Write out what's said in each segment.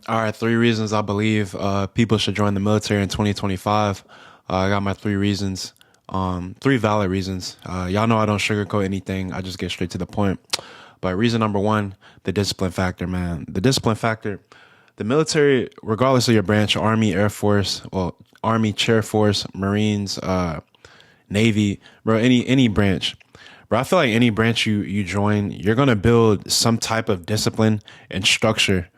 All right, three reasons I believe people should join the military in 2025. I got my three reasons, three valid reasons. Y'all know I don't sugarcoat anything. I just get straight to the point. But reason number one, the discipline factor, man. The discipline factor, the military, regardless of your branch, Army, Air Force, well, Army, Chair Force, Marines, Navy, bro, any branch. Bro, I feel like any branch you join, you're gonna build some type of discipline and structure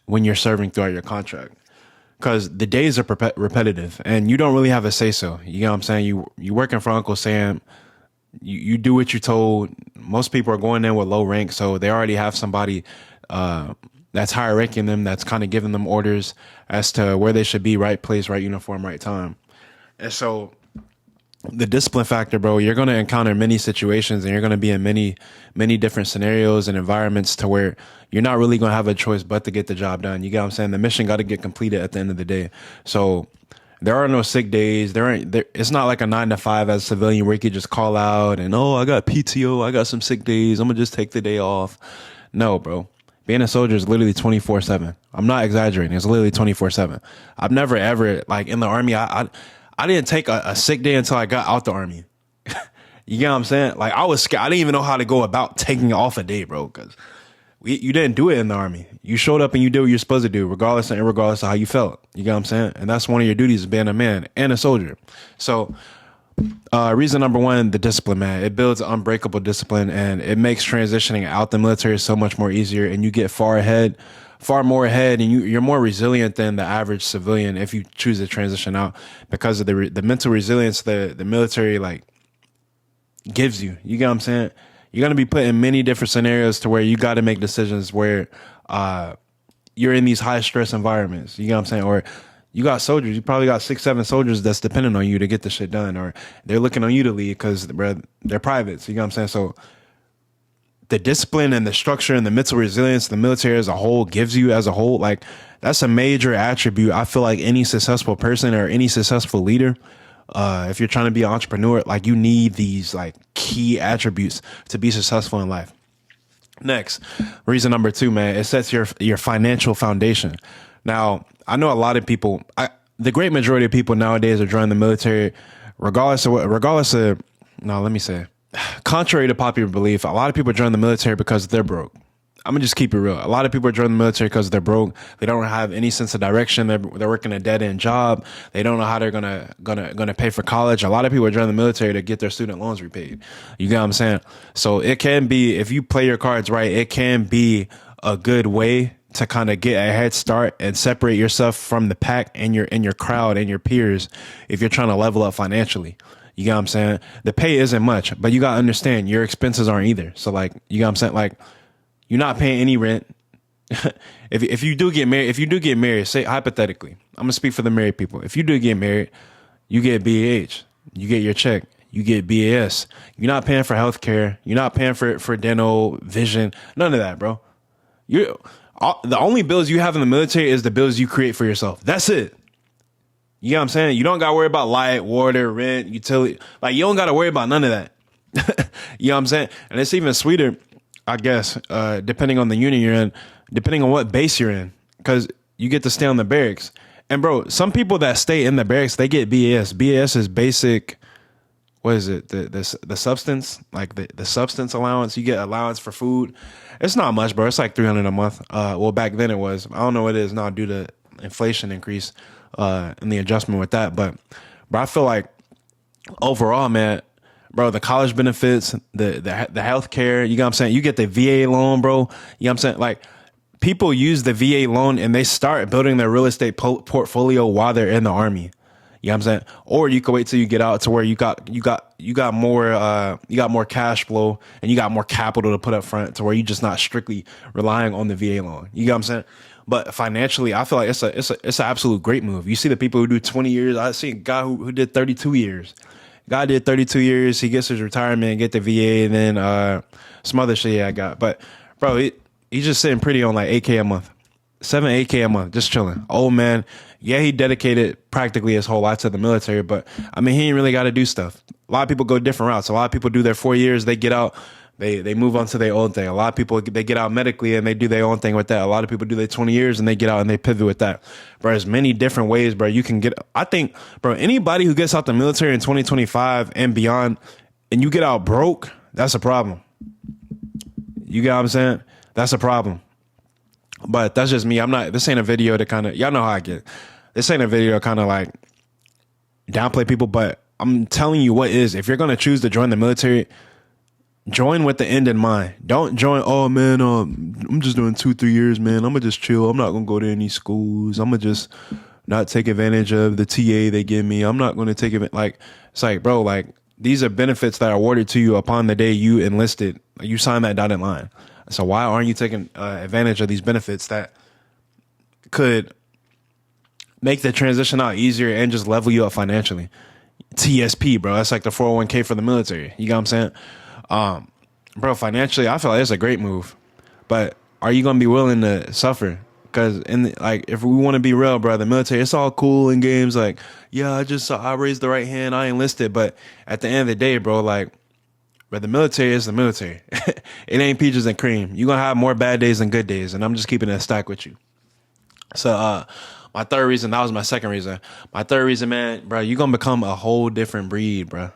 when you're serving throughout your contract. Because the days are repetitive, and you don't really have a say so. You know what I'm saying? You working for Uncle Sam. You do what you're told. Most people are going in with low rank, so they already have somebody that's higher ranking them, that's kind of giving them orders as to where they should be, right place, right uniform, right time. And so the discipline factor, bro, you're going to encounter many situations, and you're going to be in many different scenarios and environments to where you're not really going to have a choice but to get the job done. You get what I'm saying? The mission got to get completed at the end of the day. So there are no sick days. It's not like a 9 to 5 as a civilian where you could just call out and, oh, I got PTO, I got some sick days, I'm gonna just take the day off. No, bro. Being a soldier is literally 24/7. I'm not exaggerating. It's literally 24/7. I've never ever, like, in the army, I didn't take a sick day until I got out the army. You get what I'm saying? Like, I was scared. I didn't even know how to go about taking off a day, bro, because you didn't do it in the army. You showed up and you did what you're supposed to do, regardless and irregardless of how you felt. You get what I'm saying? And that's one of your duties, being a man and a soldier. So, reason number one, the discipline, man. It builds unbreakable discipline, and it makes transitioning out the military so much more easier, and you get far more ahead, and you're more resilient than the average civilian if you choose to transition out, because of the mental resilience the military, like, gives you. You get what I'm saying? You're going to be put in many different scenarios to where you got to make decisions where you're in these high stress environments. You get what I'm saying? Or you got soldiers. You probably got 6, 7 soldiers that's depending on you to get the shit done, or they're looking on you to lead because they're privates. You get what I'm saying? So the discipline and the structure and the mental resilience the military as a whole gives you as a whole, like, that's a major attribute. I feel like any successful person or any successful leader, if you're trying to be an entrepreneur, like, you need these, like, key attributes to be successful in life. Next, reason number two, man, it sets your financial foundation. Now, I know a lot of people, the great majority of people nowadays are joining the military, no, let me say, contrary to popular belief, a lot of people join the military because they're broke. I'm gonna just keep it real. A lot of people are joining the military because they're broke. They don't have any sense of direction. They're working a dead end job. They don't know how they're gonna pay for college. A lot of people are joining the military to get their student loans repaid. You get what I'm saying? So it can be, if you play your cards right, it can be a good way to kind of get a head start and separate yourself from the pack and your crowd and your peers if you're trying to level up financially. You get what I'm saying? The pay isn't much, but you gotta understand your expenses aren't either. So, like, you get what I'm saying? Like, you're not paying any rent. If you do get married, say hypothetically, I'm gonna speak for the married people. If you do get married, you get BAH, you get your check, you get BAS. You're not paying for healthcare. You're not paying for dental, vision, none of that, bro. The only bills you have in the military is the bills you create for yourself. That's it. You know what I'm saying? You don't got to worry about light, water, rent, utility. Like, you don't got to worry about none of that. You know what I'm saying? And it's even sweeter, I guess, depending on the unit you're in, depending on what base you're in, because you get to stay on the barracks. And, bro, some people that stay in the barracks, they get BAS. BAS is basic, what is it? The substance, like the substance allowance. You get allowance for food. It's not much, bro. It's like $300 a month. Well, back then it was. I don't know what it is now due to inflation increase and the adjustment with that. But, bro, I feel like overall, man, bro, the college benefits, the health care, you know what I'm saying? You get the VA loan, bro. You know what I'm saying? Like, people use the VA loan and they start building their real estate portfolio while they're in the army. You know what I'm saying? Or you can wait till you get out to where you got more cash flow and you got more capital to put up front to where you're just not strictly relying on the VA loan. You get what I'm saying? But financially, I feel like it's an absolute great move. You see the people who do 20 years. I see a guy who did 32 years. Guy did 32 years. He gets his retirement, get the VA, and then some other shit I got. But, bro, he's just sitting pretty on like 8K a month. 8K a month, just chilling. Old man. Yeah, he dedicated practically his whole life to the military, but I mean, he ain't really got to do stuff. A lot of people go different routes. A lot of people do their 4 years, they get out, They move on to their own thing. A lot of people, they get out medically and they do their own thing with that. A lot of people do their 20 years and they get out and they pivot with that. Bro, there's many different ways, bro. You can get, I think, bro, anybody who gets out the military in 2025 and beyond and you get out broke, that's a problem. You get what I'm saying? That's a problem. But that's just me. This ain't a video to kind of, y'all know how I get. This ain't a video to kind of like downplay people, but I'm telling you what is. If you're going to choose to join the military, join with the end in mind. Don't join, oh man, I'm just doing 2-3 years, man. I'm gonna just chill. I'm not gonna go to any schools. I'm gonna just not take advantage of the TA they give me. I'm not gonna take it. Like, it's like, bro, like these are benefits that are awarded to you upon the day you enlisted. You signed that dotted line. So why aren't you taking advantage of these benefits that could make the transition out easier and just level you up financially? TSP, bro. That's like the 401k for the military. You got what I'm saying? Bro, financially, I feel like it's a great move, but are you gonna be willing to suffer? Because if we want to be real, bro, the military, it's all cool in games. Like, yeah, I raised the right hand, I enlisted, but at the end of the day, bro, like, but the military is the military. It ain't peaches and cream. You're gonna have more bad days than good days, and I'm just keeping it a stack with you. So, my third reason, that was my second reason. My third reason, man, bro, you're gonna become a whole different breed, bro.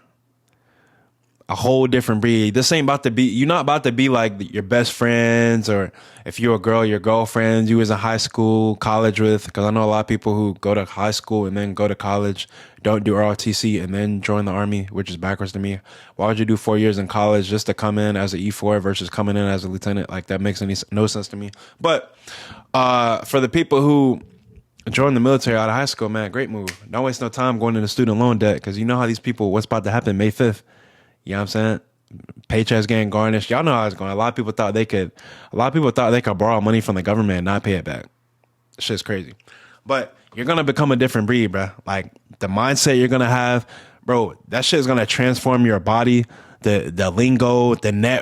A whole different breed. This ain't about to be, you're not about to be like your best friends, or if you're a girl, your girlfriend you was in high school, college with. Because I know a lot of people who go to high school and then go to college, don't do ROTC and then join the army, which is backwards to me. Why would you do 4 years in college just to come in as an E4 versus coming in as a lieutenant? Like, that makes no sense to me. But for the people who join the military out of high school, man, great move. Don't waste no time going into student loan debt, because you know how these people, what's about to happen May 5th. You know what I'm saying? Paychecks getting garnished. Y'all know how it's going. A lot of people thought they could borrow money from the government and not pay it back. Shit's crazy. But you're going to become a different breed, bro. Like, the mindset you're going to have, bro, that shit is going to transform your body, the lingo,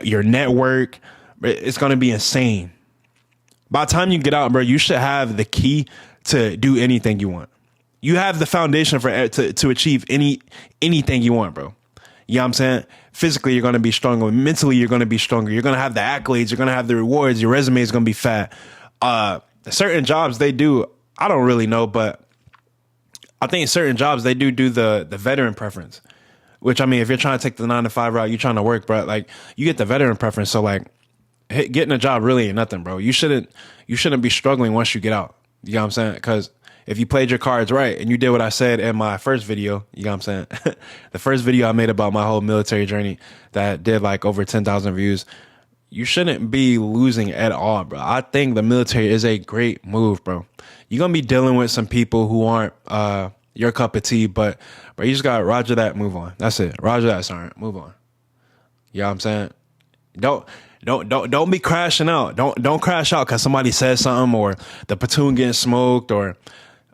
your network. It's going to be insane. By the time you get out, bro, you should have the key to do anything you want. You have the foundation to achieve anything you want, bro. You know what I'm saying? Physically, you're going to be stronger. Mentally, you're going to be stronger. You're going to have the accolades. You're going to have the rewards. Your resume is going to be fat. Certain jobs, they do, I don't really know, but I think certain jobs, they do the veteran preference. Which, I mean, if you're trying to take the 9-to-5 route, you're trying to work, bro, like, you get the veteran preference. So, like, getting a job really ain't nothing, bro. You shouldn't be struggling once you get out. You know what I'm saying? Because if you played your cards right and you did what I said in my first video, you know what I'm saying? The first video I made about my whole military journey that did like over 10,000 views, you shouldn't be losing at all, bro. I think the military is a great move, bro. You're going to be dealing with some people who aren't your cup of tea, but you just got to roger that, move on. That's it. Roger that, Sergeant. Move on. You know what I'm saying? Don't be crashing out. Don't crash out because somebody says something, or the platoon getting smoked, or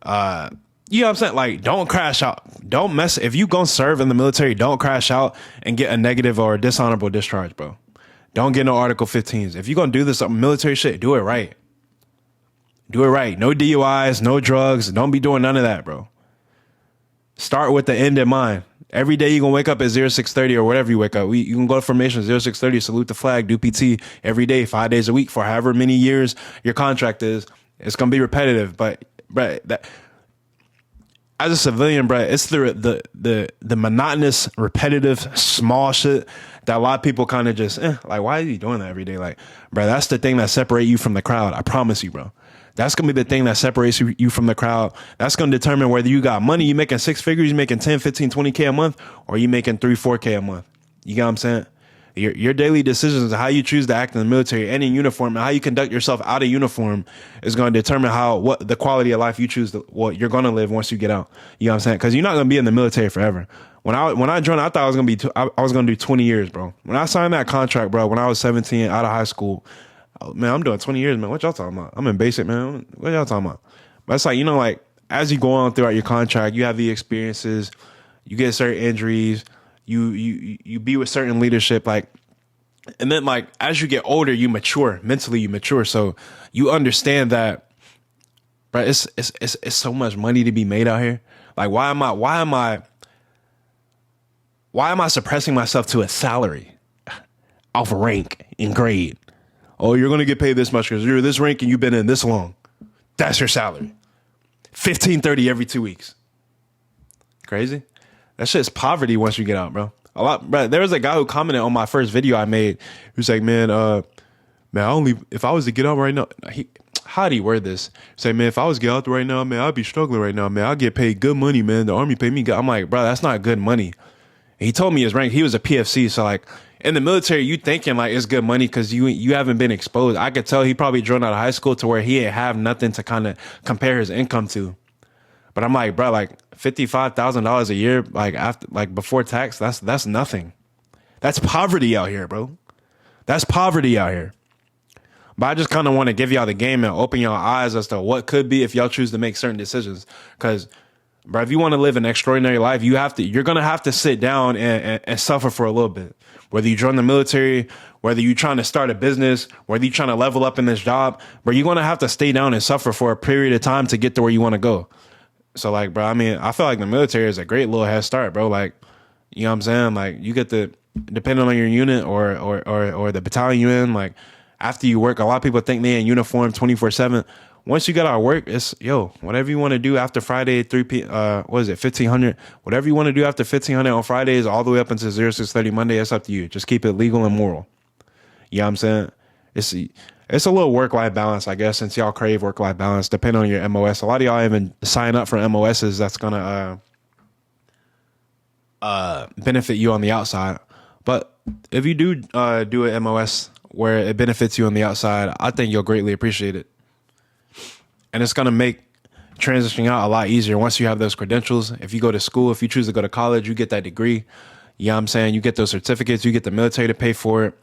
you know what I'm saying? Like, don't crash out. Don't mess. If you gonna serve in the military, don't crash out and get a negative or a dishonorable discharge, bro. Don't get no Article 15s. If you're gonna do this military shit, do it right. Do it right. No DUIs, no drugs. Don't be doing none of that, bro. Start with the end in mind. Every day you're gonna wake up at 0630 or whatever you wake up. You can go to formation 0630, salute the flag, do PT every day, 5 days a week for however many years your contract is. It's gonna be repetitive, but that as a civilian, bro, it's the monotonous, repetitive, small shit that a lot of people kind of just like, why are you doing that every day? Like, bro, that's the thing that separates you from the crowd. I promise you, bro. That's going to be the thing that separates you from the crowd. That's going to determine whether you got money, you making 6 figures, you making 10, 15, 20K a month, or you making 3, 4K a month. You get what I'm saying? Your daily decisions, how you choose to act in the military and in uniform, and how you conduct yourself out of uniform is going to determine what the quality of life you choose, what you're going to live once you get out. You know what I'm saying? Because you're not going to be in the military forever. When I joined, I thought I was going to do 20 years, bro. When I signed that contract, bro, when I was 17, out of high school, man, I'm doing 20 years, man. What y'all talking about? I'm in basic, man. What y'all talking about? But it's like, you know, like, as you go on throughout your contract, you have the experiences, you get certain injuries, you be with certain leadership, like, and then, like, as you get older, you mature. Mentally, you mature. So you understand that, bro, it's so much money to be made out here. Like, why am I suppressing myself to a salary? off rank and grade. Oh, you're going to get paid this much because you're this rank and you've been in this long. That's your salary. 1530 every 2 weeks. Crazy. That shit's poverty once you get out, bro. A lot, bro. There was a guy who commented on my first video I made. He was like, man, I only, if I was to get out right now, how do you word this? Say, man, if I was to get out right now, man, I'd be struggling right now, man. I'd get paid good money, man. The army paid me good. I'm like, bro, that's not good money. And he told me his rank. He was a PFC. So like in the military, you thinking like it's good money because you haven't been exposed. I could tell he probably joined out of high school to where he didn't have nothing to kind of compare his income to. But I'm like, bro, like $55,000 a year, like after, like before tax, that's nothing. That's poverty out here, bro. That's poverty out here. But I just kind of want to give y'all the game and open y'all eyes as to what could be if y'all choose to make certain decisions. Because, bro, if you want to live an extraordinary life, you're gonna have to sit down and suffer for a little bit. Whether you join the military, whether you're trying to start a business, whether you're trying to level up in this job, bro, you're gonna have to stay down and suffer for a period of time to get to where you want to go. So like, bro, I mean, I feel like the military is a great little head start, bro. Like, you know what I'm saying? Like, you get depending on your unit or the battalion you're in, like, after you work, a lot of people think they in uniform 24/7. Once you get out of work, it's, whatever you want to do after Friday, 1500, whatever you want to do after 1500 on Fridays, all the way up until 0630 Monday, it's up to you. Just keep it legal and moral. You know what I'm saying? It's a little work-life balance, I guess, since y'all crave work-life balance, depending on your MOS. A lot of y'all even sign up for MOSs that's going to benefit you on the outside. But if you do do an MOS where it benefits you on the outside, I think you'll greatly appreciate it. And it's going to make transitioning out a lot easier once you have those credentials. If you go to school, if you choose to go to college, you get that degree. You know what I'm saying? You get those certificates. You get the military to pay for it.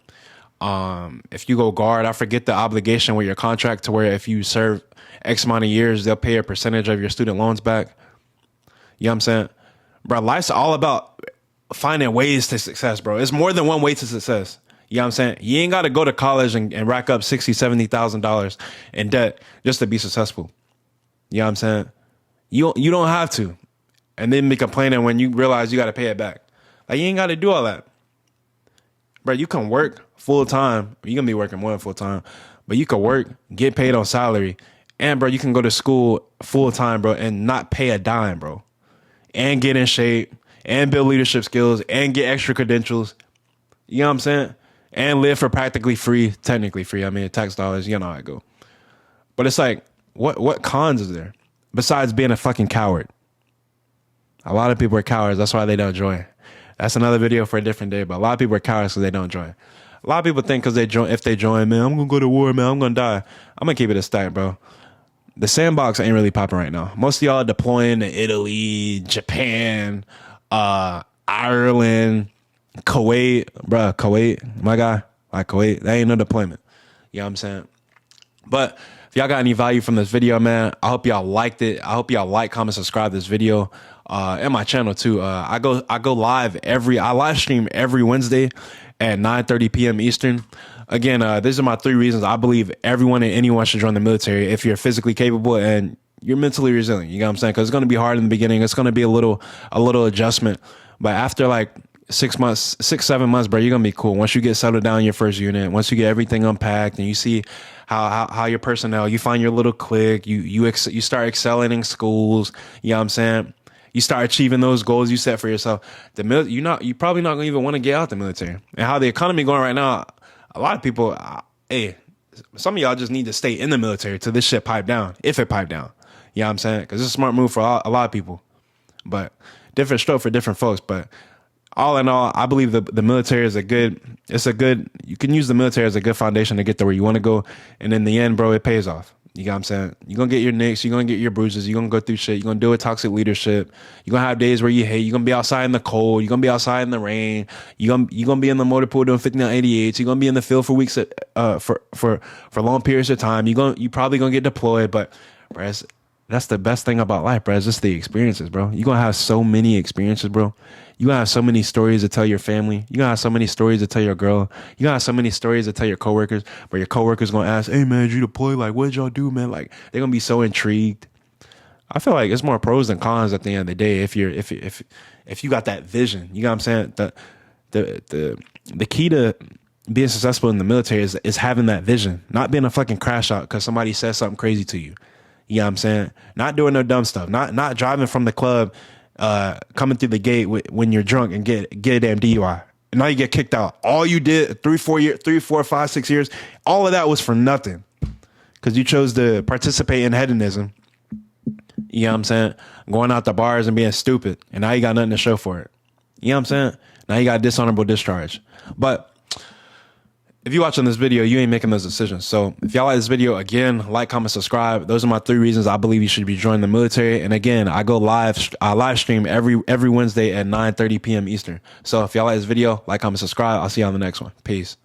If you go guard, I forget the obligation with your contract to where if you serve X amount of years, they'll pay a percentage of your student loans back. You know what I'm saying? Bro, life's all about finding ways to success, bro. It's more than one way to success. You know what I'm saying? You ain't got to go to college and rack up $60,000, $70,000 in debt just to be successful. You know what I'm saying? You don't have to. And then be complaining when you realize you got to pay it back. Like, you ain't got to do all that. Bro, you can work full time. You're going to be working more than full time. But you can work, get paid on salary. And, bro, you can go to school full time, bro, and not pay a dime, bro. And get in shape. And build leadership skills. And get extra credentials. You know what I'm saying? And live for practically free, technically free. I mean, tax dollars, you know how I go. But it's like, what cons is there? Besides being a fucking coward. A lot of people are cowards. That's why they don't join. That's another video for a different day. But a lot of people are cowards because they don't join. A lot of people think because if they join, man, I'm going to go to war, man, I'm going to die. I'm going to keep it a stack, bro. The sandbox ain't really popping right now. Most of y'all are deploying to Italy, Japan, Ireland, Kuwait, bro, Kuwait, my guy, like Kuwait, that ain't no deployment. You know what I'm saying? But if y'all got any value from this video, man, I hope y'all liked it. I hope y'all like, comment, subscribe to this video, and my channel too. I go live I live stream every Wednesday at 9:30 p.m. Eastern. Again, these are my 3 reasons I believe everyone and anyone should join the military if you're physically capable and you're mentally resilient. You know what I'm saying? Because it's going to be hard in the beginning. It's going to be a little adjustment, but after like 6 months, 7 months, bro, you're gonna be cool. Once you get settled down in your first unit, once you get everything unpacked and you see how your personnel, you find your little clique, you start excelling in schools, you know what I'm saying? You start achieving those goals you set for yourself. You probably not gonna even want to get out the military. And how the economy going right now, a lot of people, some of y'all just need to stay in the military till this shit pipe down, if it pipe down. You know what I'm saying? Because it's a smart move for a lot of people. But different stroke for different folks. But all in all, I believe the military is you can use the military as a good foundation to get to where you want to go. And in the end, bro, it pays off. You know what I'm saying? You're going to get your nicks. You're going to get your bruises. You're going to go through shit. You're going to deal with toxic leadership. You're going to have days where you hate. You're going to be outside in the cold. You're going to be outside in the rain. You're going to be in the motor pool doing 5988s. You're going to be in the field for weeks, for long periods of time. You probably going to get deployed. But, bro, that's the best thing about life, bro. It's just the experiences, bro. You're going to have so many experiences, bro. You're going to have so many stories to tell your family. You're going to have so many stories to tell your girl. You're going to have so many stories to tell your coworkers. But your coworkers going to ask, hey, man, did you deploy? Like, what did y'all do, man? Like, they're going to be so intrigued. I feel like it's more pros than cons at the end of the day if you got that vision. You know what I'm saying? The key to being successful in the military is having that vision, not being a fucking crash out because somebody says something crazy to you. You know what I'm saying? Not doing no dumb stuff. Not driving from the club, coming through the gate when you're drunk and get a damn DUI. And now you get kicked out. All you did 3, 4, 5, 6 years, all of that was for nothing because you chose to participate in hedonism. You know what I'm saying? Going out the bars and being stupid. And now you got nothing to show for it. You know what I'm saying? Now you got dishonorable discharge. But if you're watching this video, you ain't making those decisions. So if y'all like this video, again, like, comment, subscribe. Those are my 3 reasons I believe you should be joining the military. And again, I live stream every Wednesday at 9:30 p.m. Eastern. So if y'all like this video, like, comment, subscribe. I'll see you on the next one. Peace.